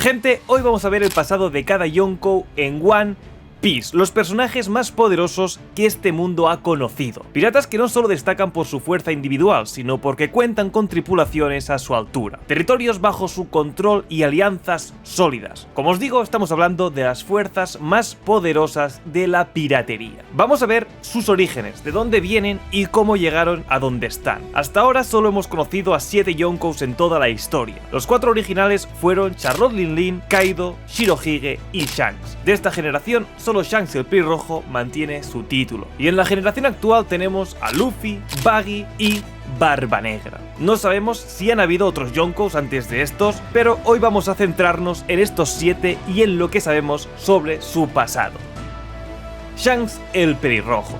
Gente, hoy vamos a ver el pasado de cada Yonkou en One Piece, los personajes más poderosos que este mundo ha conocido. Piratas que no solo destacan por su fuerza individual, sino porque cuentan con tripulaciones a su altura, territorios bajo su control y alianzas sólidas. Como os digo, estamos hablando de las fuerzas más poderosas de la piratería. Vamos a ver sus orígenes, de dónde vienen y cómo llegaron a donde están. Hasta ahora solo hemos conocido a 7 Yonkous en toda la historia. Los 4 originales fueron Charlotte Linlin, Kaido, Shirohige y Shanks. De esta generación, solo Shanks el pelirrojo mantiene su título. Y en la generación actual tenemos a Luffy, Buggy y Barba Negra. No sabemos si han habido otros Yonkous antes de estos, pero hoy vamos a centrarnos en estos 7 y en lo que sabemos sobre su pasado. Shanks el pelirrojo.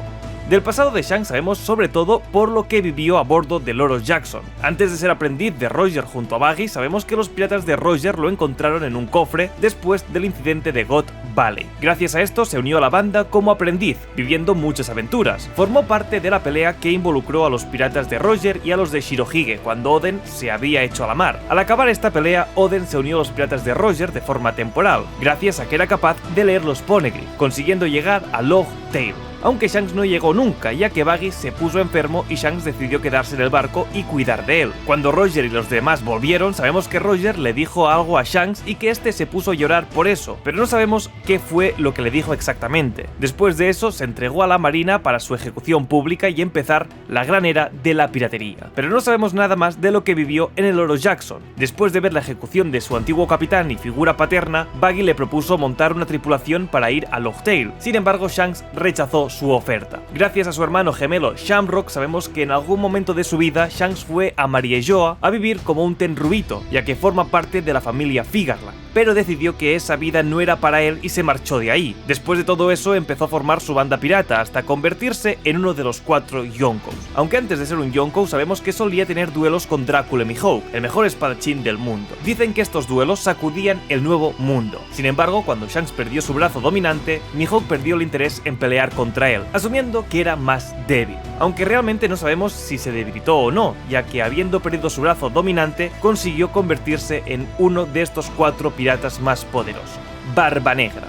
Del pasado de Shanks sabemos sobre todo por lo que vivió a bordo del Oro Jackson. Antes de ser aprendiz de Roger junto a Buggy, sabemos que los piratas de Roger lo encontraron en un cofre después del incidente de God Valley. Gracias a esto se unió a la banda como aprendiz, viviendo muchas aventuras. Formó parte de la pelea que involucró a los piratas de Roger y a los de Shirohige cuando Oden se había hecho a la mar. Al acabar esta pelea, Oden se unió a los piratas de Roger de forma temporal, gracias a que era capaz de leer los Poneglyph, consiguiendo llegar a Long Tail. Aunque Shanks no llegó nunca, ya que Buggy se puso enfermo y Shanks decidió quedarse en el barco y cuidar de él. Cuando Roger y los demás volvieron, sabemos que Roger le dijo algo a Shanks y que este se puso a llorar por eso, pero no sabemos qué fue lo que le dijo exactamente. Después de eso, se entregó a la marina para su ejecución pública y empezar la gran era de la piratería. Pero no sabemos nada más de lo que vivió en el Oro Jackson. Después de ver la ejecución de su antiguo capitán y figura paterna, Buggy le propuso montar una tripulación para ir a Long Tail. Sin embargo, Shanks rechazó su oferta. Gracias a su hermano gemelo Shamrock sabemos que en algún momento de su vida Shanks fue a Mariejoa a vivir como un tenrubito, ya que forma parte de la familia Figarland, pero decidió que esa vida no era para él y se marchó de ahí. Después de todo eso empezó a formar su banda pirata hasta convertirse en uno de los 4 Yonkous. Aunque antes de ser un Yonkou sabemos que solía tener duelos con Drácula Mihawk, el mejor espadachín del mundo. Dicen que estos duelos sacudían el nuevo mundo. Sin embargo, cuando Shanks perdió su brazo dominante, Mihawk perdió el interés en pelear contra él, asumiendo que era más débil. Aunque realmente no sabemos si se debilitó o no, ya que habiendo perdido su brazo dominante, consiguió convertirse en uno de estos 4 piratas más poderosos. Barba Negra.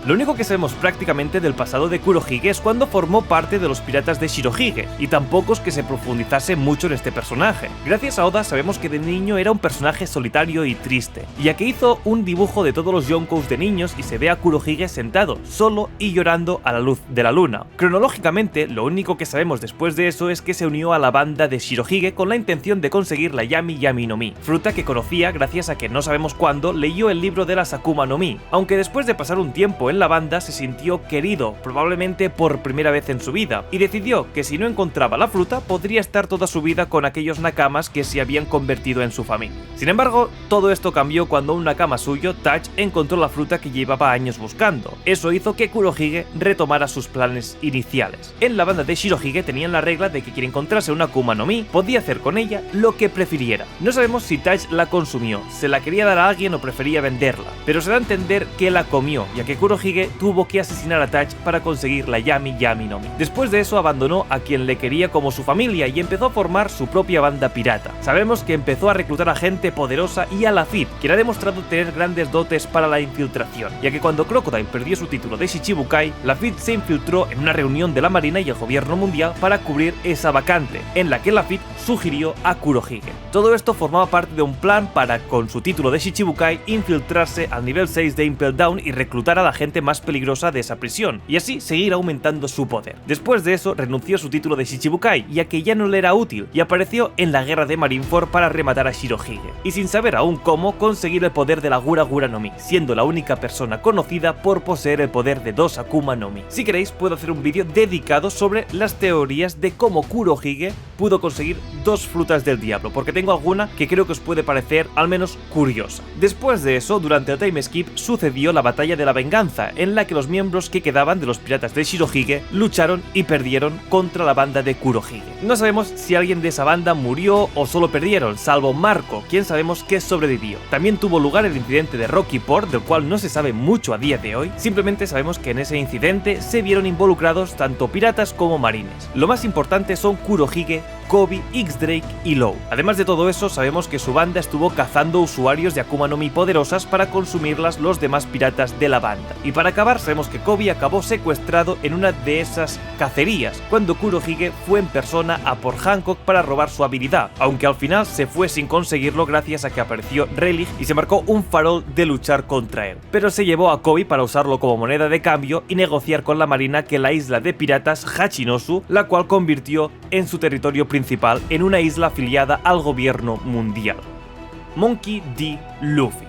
Lo único que sabemos prácticamente del pasado de Kurohige es cuando formó parte de los piratas de Shirohige, y tampoco es que se profundizase mucho en este personaje. Gracias a Oda sabemos que de niño era un personaje solitario y triste, ya que hizo un dibujo de todos los Yonkous de niños y se ve a Kurohige sentado, solo y llorando a la luz de la luna. Cronológicamente, lo único que sabemos después de eso es que se unió a la banda de Shirohige con la intención de conseguir la Yami Yami no Mi, fruta que conocía gracias a que no sabemos cuándo leyó el libro de la Sakuma no Mi, aunque después de pasar un tiempo en la banda se sintió querido, probablemente por primera vez en su vida, y decidió que si no encontraba la fruta podría estar toda su vida con aquellos nakamas que se habían convertido en su familia. Sin embargo, todo esto cambió cuando un nakama suyo, Touch, encontró la fruta que llevaba años buscando. Eso hizo que Kurohige retomara sus planes iniciales. En la banda de Shirohige tenían la regla de que quien encontrase una Akuma no Mi podía hacer con ella lo que prefiriera. No sabemos si Touch la consumió, se la quería dar a alguien o prefería venderla, pero se da a entender que la comió, ya que Kurohige tuvo que asesinar a Touch para conseguir la Yami Yami no Mi. Después de eso abandonó a quien le quería como su familia y empezó a formar su propia banda pirata. Sabemos que empezó a reclutar a gente poderosa y a Lafitte, quien ha demostrado tener grandes dotes para la infiltración, ya que cuando Crocodile perdió su título de Shichibukai, Lafitte se infiltró en una reunión de la marina y el gobierno mundial para cubrir esa vacante, en la que Lafitte sugirió a Kurohige. Todo esto formaba parte de un plan para, con su título de Shichibukai, infiltrarse al nivel 6 de Impel Down y reclutar a la gente más peligrosa de esa prisión, y así seguir aumentando su poder. Después de eso, renunció a su título de Shichibukai, ya que ya no le era útil, y apareció en la guerra de Marineford para rematar a Shirohige, y sin saber aún cómo, conseguir el poder de la Gura Gura no Mi, siendo la única persona conocida por poseer el poder de 2 Akuma no Mi. Si queréis, puedo hacer un vídeo dedicado sobre las teorías de cómo Kurohige pudo conseguir 2 frutas del diablo, porque tengo alguna que creo que os puede parecer al menos curiosa. Después de eso, durante el time skip, sucedió la batalla de la venganza, en la que los miembros que quedaban de los piratas de Shirohige lucharon y perdieron contra la banda de Kurohige. No sabemos si alguien de esa banda murió o solo perdieron, salvo Marco, quien sabemos que sobrevivió. También tuvo lugar el incidente de Rocky Port, del cual no se sabe mucho a día de hoy, simplemente sabemos que en ese incidente se vieron involucrados tanto piratas como marines. Lo más importante son Kurohige Kobe, X-Drake y Law. Además de todo eso, sabemos que su banda estuvo cazando usuarios de Akuma no Mi poderosas para consumirlas los demás piratas de la banda. Y para acabar, sabemos que Kobe acabó secuestrado en una de esas cacerías, cuando Kurohige fue en persona a por Hancock para robar su habilidad, aunque al final se fue sin conseguirlo gracias a que apareció Rayleigh y se marcó un farol de luchar contra él. Pero se llevó a Kobe para usarlo como moneda de cambio y negociar con la marina que la isla de piratas Hachinosu, la cual convirtió en su territorio principal en una isla afiliada al gobierno mundial. Monkey D. Luffy.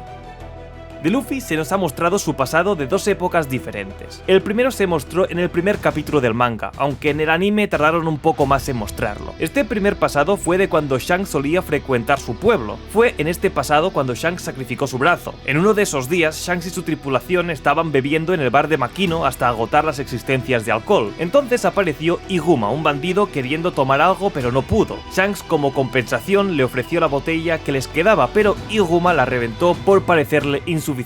De Luffy se nos ha mostrado su pasado de dos épocas diferentes. El primero se mostró en el primer capítulo del manga, aunque en el anime tardaron un poco más en mostrarlo. Este primer pasado fue de cuando Shanks solía frecuentar su pueblo. Fue en este pasado cuando Shanks sacrificó su brazo. En uno de esos días, Shanks y su tripulación estaban bebiendo en el bar de Makino hasta agotar las existencias de alcohol. Entonces apareció Iguma, un bandido queriendo tomar algo pero no pudo. Shanks, como compensación, le ofreció la botella que les quedaba, pero Iguma la reventó por parecerle insuficiente.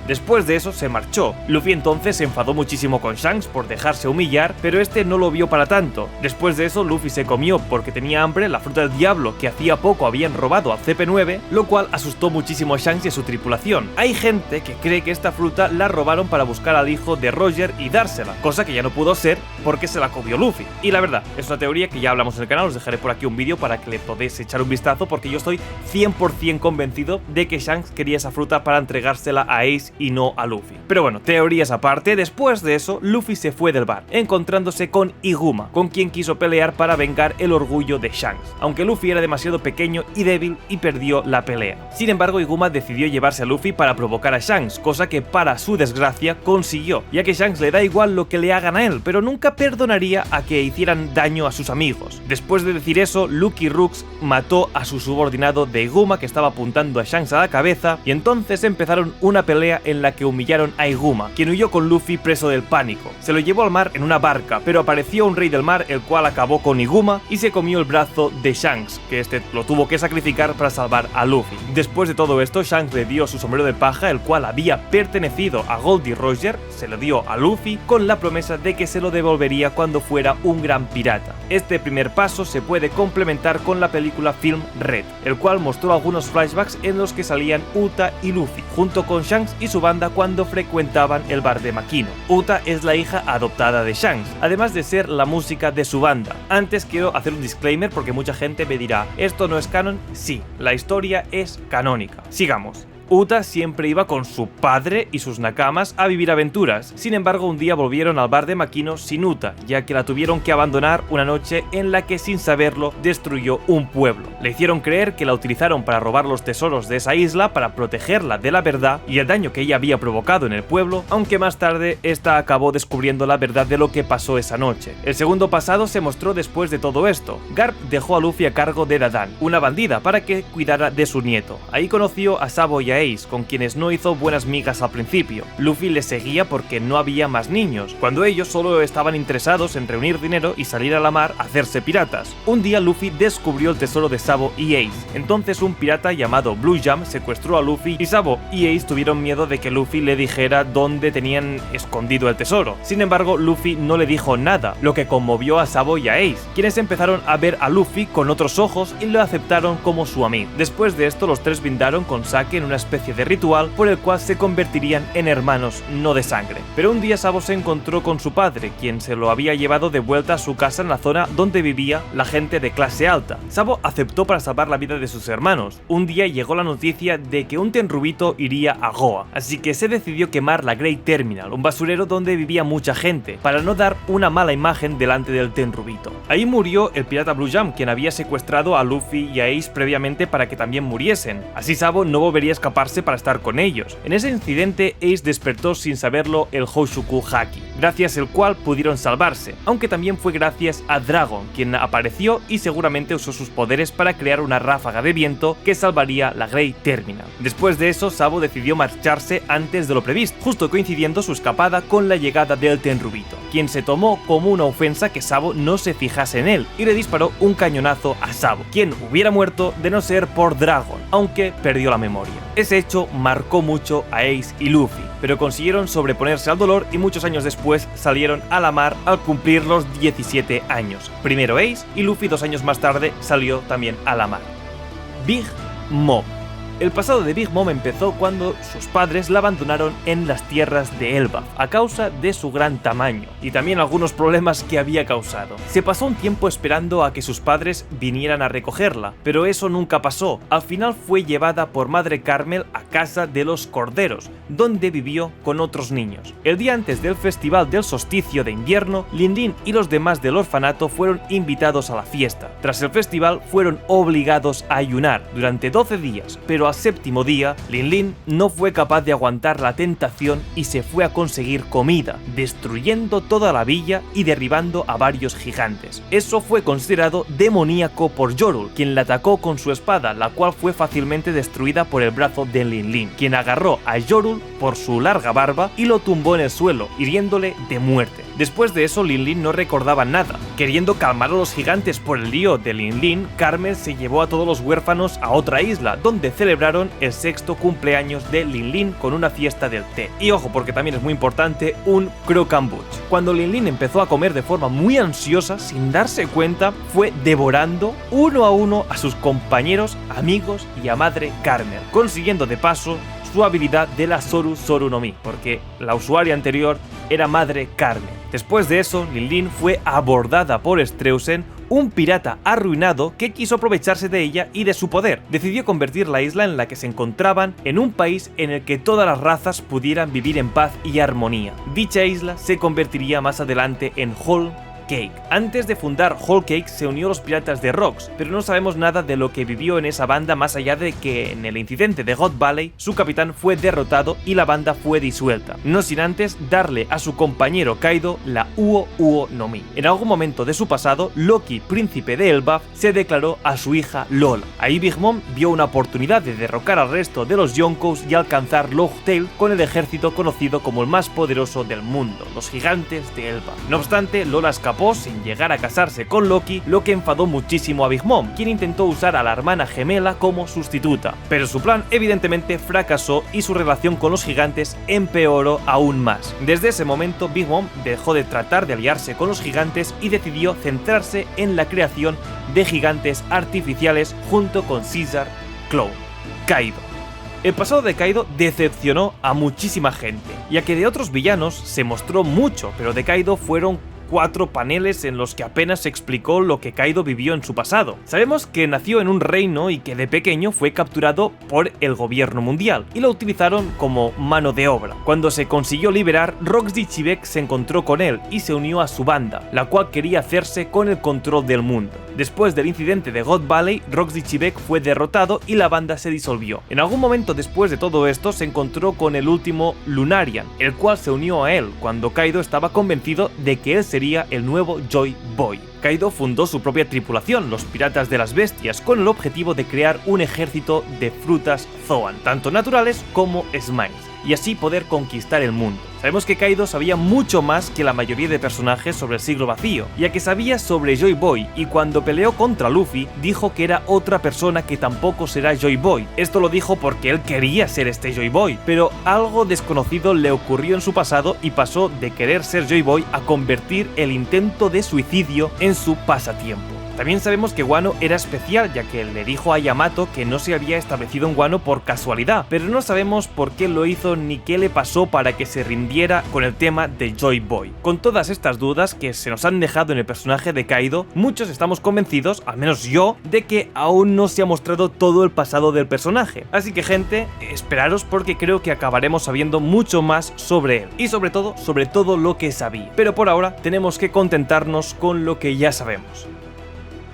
Después de eso se marchó. Luffy entonces se enfadó muchísimo con Shanks por dejarse humillar, pero este no lo vio para tanto. Después de eso Luffy se comió, porque tenía hambre, la fruta del diablo que hacía poco habían robado al CP9, lo cual asustó muchísimo a Shanks y a su tripulación. Hay gente que cree que esta fruta la robaron para buscar al hijo de Roger y dársela, cosa que ya no pudo ser porque se la comió Luffy. Y la verdad, es una teoría que ya hablamos en el canal, os dejaré por aquí un vídeo para que le podáis echar un vistazo, porque yo estoy 100% convencido de que Shanks quería esa fruta para entregársela a Ace y no a Luffy. Pero bueno, teorías aparte, después de eso, Luffy se fue del bar, encontrándose con Iguma, con quien quiso pelear para vengar el orgullo de Shanks, aunque Luffy era demasiado pequeño y débil y perdió la pelea. Sin embargo, Iguma decidió llevarse a Luffy para provocar a Shanks, cosa que para su desgracia consiguió, ya que Shanks le da igual lo que le hagan a él, pero nunca perdonaría a que hicieran daño a sus amigos. Después de decir eso, Lucky Rooks mató a su subordinado de Iguma, que estaba apuntando a Shanks a la cabeza, y entonces empezaron una pelea en la que humillaron a Iguma, quien huyó con Luffy preso del pánico. Se lo llevó al mar en una barca, pero apareció un rey del mar, el cual acabó con Iguma y se comió el brazo de Shanks, que este lo tuvo que sacrificar para salvar a Luffy. Después de todo esto, Shanks le dio su sombrero de paja, el cual había pertenecido a Goldie Roger, se lo dio a Luffy con la promesa de que se lo devolvería cuando fuera un gran pirata. Este primer paso se puede complementar con la película Film Red, el cual mostró algunos flashbacks en los que salían Uta y Luffy, junto con Shanks y su banda cuando frecuentaban el bar de Makino. Uta es la hija adoptada de Shanks, además de ser la música de su banda. Antes quiero hacer un disclaimer porque mucha gente me dirá, ¿esto no es canon? Sí, la historia es canónica. Sigamos. Uta siempre iba con su padre y sus nakamas a vivir aventuras. Sin embargo, un día volvieron al bar de Makino sin Uta, ya que la tuvieron que abandonar una noche en la que, sin saberlo, destruyó un pueblo. Le hicieron creer que la utilizaron para robar los tesoros de esa isla para protegerla de la verdad y el daño que ella había provocado en el pueblo, aunque más tarde esta acabó descubriendo la verdad de lo que pasó esa noche. El segundo pasado se mostró después de todo esto. Garp dejó a Luffy a cargo de Dadan, una bandida, para que cuidara de su nieto. Ahí conoció a Sabo y a Ace, con quienes no hizo buenas migas al principio. Luffy les seguía porque no había más niños, cuando ellos solo estaban interesados en reunir dinero y salir a la mar a hacerse piratas. Un día Luffy descubrió el tesoro de Sabo y Ace. Entonces un pirata llamado Blue Jam secuestró a Luffy y Sabo y Ace tuvieron miedo de que Luffy le dijera dónde tenían escondido el tesoro. Sin embargo, Luffy no le dijo nada, lo que conmovió a Sabo y a Ace, quienes empezaron a ver a Luffy con otros ojos y lo aceptaron como su amigo. Después de esto, los tres brindaron con sake en una especie de ritual por el cual se convertirían en hermanos, no de sangre. Pero un día Sabo se encontró con su padre, quien se lo había llevado de vuelta a su casa en la zona donde vivía la gente de clase alta. Sabo aceptó para salvar la vida de sus hermanos. Un día llegó la noticia de que un tenrubito iría a Goa, así que se decidió quemar la Great Terminal, un basurero donde vivía mucha gente, para no dar una mala imagen delante del tenrubito. Ahí murió el pirata Blue Jam, quien había secuestrado a Luffy y a Ace previamente para que también muriesen. Así Sabo no volvería a escaparse para estar con ellos. En ese incidente, Ace despertó sin saberlo el Hoshuku Haki, gracias al cual pudieron salvarse, aunque también fue gracias a Dragon, quien apareció y seguramente usó sus poderes para crear una ráfaga de viento que salvaría la Great Terminal. Después de eso, Sabo decidió marcharse antes de lo previsto, justo coincidiendo su escapada con la llegada del tenrubito, quien se tomó como una ofensa que Sabo no se fijase en él y le disparó un cañonazo a Sabo, quien hubiera muerto de no ser por Dragon, aunque perdió la memoria. Ese hecho marcó mucho a Ace y Luffy, pero consiguieron sobreponerse al dolor y muchos años después salieron a la mar al cumplir los 17 años. Primero Ace y Luffy 2 años más tarde salió también a la mar. Big Mom. El pasado de Big Mom empezó cuando sus padres la abandonaron en las tierras de Elbaf a causa de su gran tamaño y también algunos problemas que había causado. Se pasó un tiempo esperando a que sus padres vinieran a recogerla, pero eso nunca pasó. Al final fue llevada por Madre Carmel a casa de los Corderos, donde vivió con otros niños. El día antes del festival del solsticio de invierno, Lin Lin y los demás del orfanato fueron invitados a la fiesta. Tras el festival fueron obligados a ayunar durante 12 días, pero al séptimo día, Lin Lin no fue capaz de aguantar la tentación y se fue a conseguir comida, destruyendo toda la villa y derribando a varios gigantes. Eso fue considerado demoníaco por Yorul, quien la atacó con su espada, la cual fue fácilmente destruida por el brazo de Lin Lin, quien agarró a Yorul por su larga barba y lo tumbó en el suelo, hiriéndole de muerte. Después de eso, Lin Lin no recordaba nada. Queriendo calmar a los gigantes por el lío de Lin Lin, Carmel se llevó a todos los huérfanos a otra isla, donde celebraron el 6º cumpleaños de Lin Lin con una fiesta del té. Y ojo, porque también es muy importante, un croquembouche. Cuando Lin Lin empezó a comer de forma muy ansiosa, sin darse cuenta, fue devorando uno a uno a sus compañeros, amigos y a Madre Carmel, consiguiendo de paso su habilidad de la Soru Soru no Mi, porque la usuaria anterior era Madre Carmel. Después de eso, Lin Lin fue abordada por Streusen, un pirata arruinado que quiso aprovecharse de ella y de su poder. Decidió convertir la isla en la que se encontraban en un país en el que todas las razas pudieran vivir en paz y armonía. Dicha isla se convertiría más adelante en Whole Cake. Antes de fundar Whole Cake se unió a los piratas de Rocks, pero no sabemos nada de lo que vivió en esa banda más allá de que en el incidente de God Valley su capitán fue derrotado y la banda fue disuelta, no sin antes darle a su compañero Kaido la Uo Uo no Mi. En algún momento de su pasado, Loki, príncipe de Elbaf, se declaró a su hija Lola. Ahí Big Mom vio una oportunidad de derrocar al resto de los Yonkous y alcanzar Loguetail con el ejército conocido como el más poderoso del mundo, los gigantes de Elbaf. No obstante, Lola escapó sin llegar a casarse con Loki, lo que enfadó muchísimo a Big Mom, quien intentó usar a la hermana gemela como sustituta. Pero su plan evidentemente fracasó y su relación con los gigantes empeoró aún más. Desde ese momento Big Mom dejó de tratar de aliarse con los gigantes y decidió centrarse en la creación de gigantes artificiales junto con Caesar Clown. Kaido. El pasado de Kaido decepcionó a muchísima gente, ya que de otros villanos se mostró mucho, pero de Kaido fueron 4 paneles en los que apenas se explicó lo que Kaido vivió en su pasado. Sabemos que nació en un reino y que de pequeño fue capturado por el gobierno mundial y lo utilizaron como mano de obra. Cuando se consiguió liberar, Roxy Chibek se encontró con él y se unió a su banda, la cual quería hacerse con el control del mundo. Después del incidente de God Valley, Roxy Chibek fue derrotado y la banda se disolvió. En algún momento después de todo esto se encontró con el último Lunarian, el cual se unió a él cuando Kaido estaba convencido de que él sería el nuevo Joy Boy. Kaido fundó su propia tripulación, los Piratas de las Bestias, con el objetivo de crear un ejército de frutas Zoan, tanto naturales como Smiles, y así poder conquistar el mundo. Sabemos que Kaido sabía mucho más que la mayoría de personajes sobre el siglo vacío, ya que sabía sobre Joy Boy, y cuando peleó contra Luffy, dijo que era otra persona que tampoco será Joy Boy. Esto lo dijo porque él quería ser este Joy Boy, pero algo desconocido le ocurrió en su pasado y pasó de querer ser Joy Boy a convertir el intento de suicidio en su pasatiempo. También sabemos que Wano era especial, ya que le dijo a Yamato que no se había establecido en Wano por casualidad, pero no sabemos por qué lo hizo ni qué le pasó para que se rindiera con el tema de Joy Boy. Con todas estas dudas que se nos han dejado en el personaje de Kaido, muchos estamos convencidos, al menos yo, de que aún no se ha mostrado todo el pasado del personaje. Así que gente, esperaros porque creo que acabaremos sabiendo mucho más sobre él, y sobre todo lo que sabía. Pero por ahora tenemos que contentarnos con lo que ya sabemos.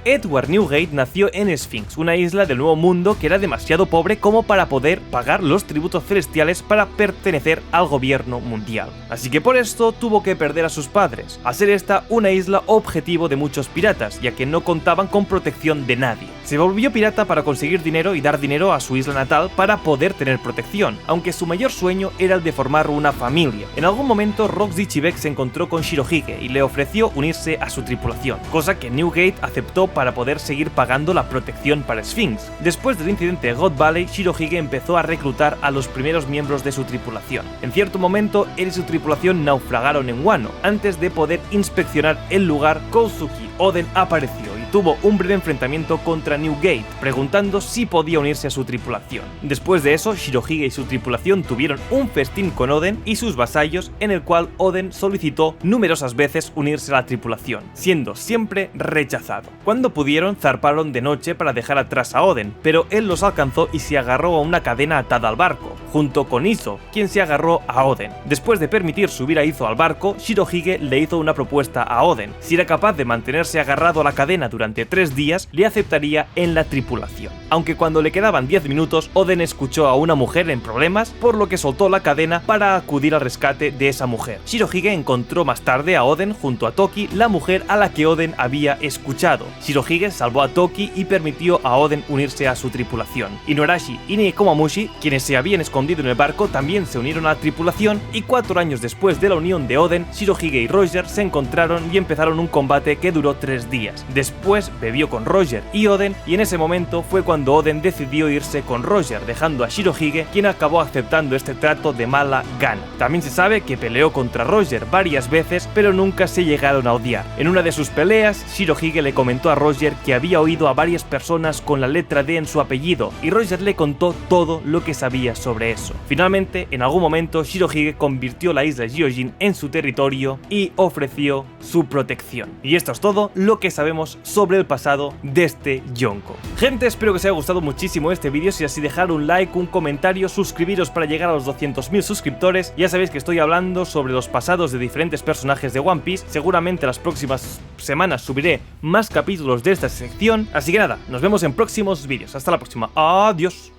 Edward Newgate nació en Sphinx, una isla del Nuevo Mundo que era demasiado pobre como para poder pagar los tributos celestiales para pertenecer al gobierno mundial. Así que por esto tuvo que perder a sus padres, al ser esta una isla objetivo de muchos piratas, ya que no contaban con protección de nadie. Se volvió pirata para conseguir dinero y dar dinero a su isla natal para poder tener protección, aunque su mayor sueño era el de formar una familia. En algún momento Roxy Chibek se encontró con Shirohige y le ofreció unirse a su tripulación, cosa que Newgate aceptó para poder seguir pagando la protección para Sphinx. Después del incidente de God Valley, Shirohige empezó a reclutar a los primeros miembros de su tripulación. En cierto momento, él y su tripulación naufragaron en Wano. Antes de poder inspeccionar el lugar, Kozuki Oden apareció y tuvo un breve enfrentamiento contra Newgate, preguntando si podía unirse a su tripulación. Después de eso, Shirohige y su tripulación tuvieron un festín con Oden y sus vasallos, en el cual Oden solicitó numerosas veces unirse a la tripulación, siendo siempre rechazado. Cuando pudieron, zarparon de noche para dejar atrás a Oden, pero él los alcanzó y se agarró a una cadena atada al barco, junto con Izo, quien se agarró a Oden. Después de permitir subir a Izo al barco, Shirohige le hizo una propuesta a Oden. Si era capaz de mantenerse agarrado a la cadena durante 3 días, le aceptaría en la tripulación. Aunque cuando le quedaban 10 minutos, Oden escuchó a una mujer en problemas, por lo que soltó la cadena para acudir al rescate de esa mujer. Shirohige encontró más tarde a Oden junto a Toki, la mujer a la que Oden había escuchado. Shirohige salvó a Toki y permitió a Oden unirse a su tripulación. Inuarashi y Nekomamushi, quienes se habían escondido en el barco, también se unieron a la tripulación, y 4 años después de la unión de Oden, Shirohige y Roger se encontraron y empezaron un combate que duró 3 días. Después bebió con Roger y Oden, y en ese momento fue cuando Oden decidió irse con Roger, dejando a Shirohige, quien acabó aceptando este trato de mala gana. También se sabe que peleó contra Roger varias veces, pero nunca se llegaron a odiar. En una de sus peleas, Shirohige le comentó a Roger que había oído a varias personas con la letra D en su apellido, y Roger le contó todo lo que sabía sobre eso. Finalmente, en algún momento, Shirohige convirtió la isla Gyojin en su territorio y ofreció su protección. Y esto es todo lo que sabemos sobre el pasado de este Yonko. Gente, espero que os haya gustado muchísimo este vídeo. Si así, dejar un like, un comentario, suscribiros para llegar a los 200.000 suscriptores. Ya sabéis que estoy hablando sobre los pasados de diferentes personajes de One Piece. Seguramente las próximas semanas subiré más capítulos de esta sección. Así que nada, nos vemos en próximos vídeos. Hasta la próxima. Adiós.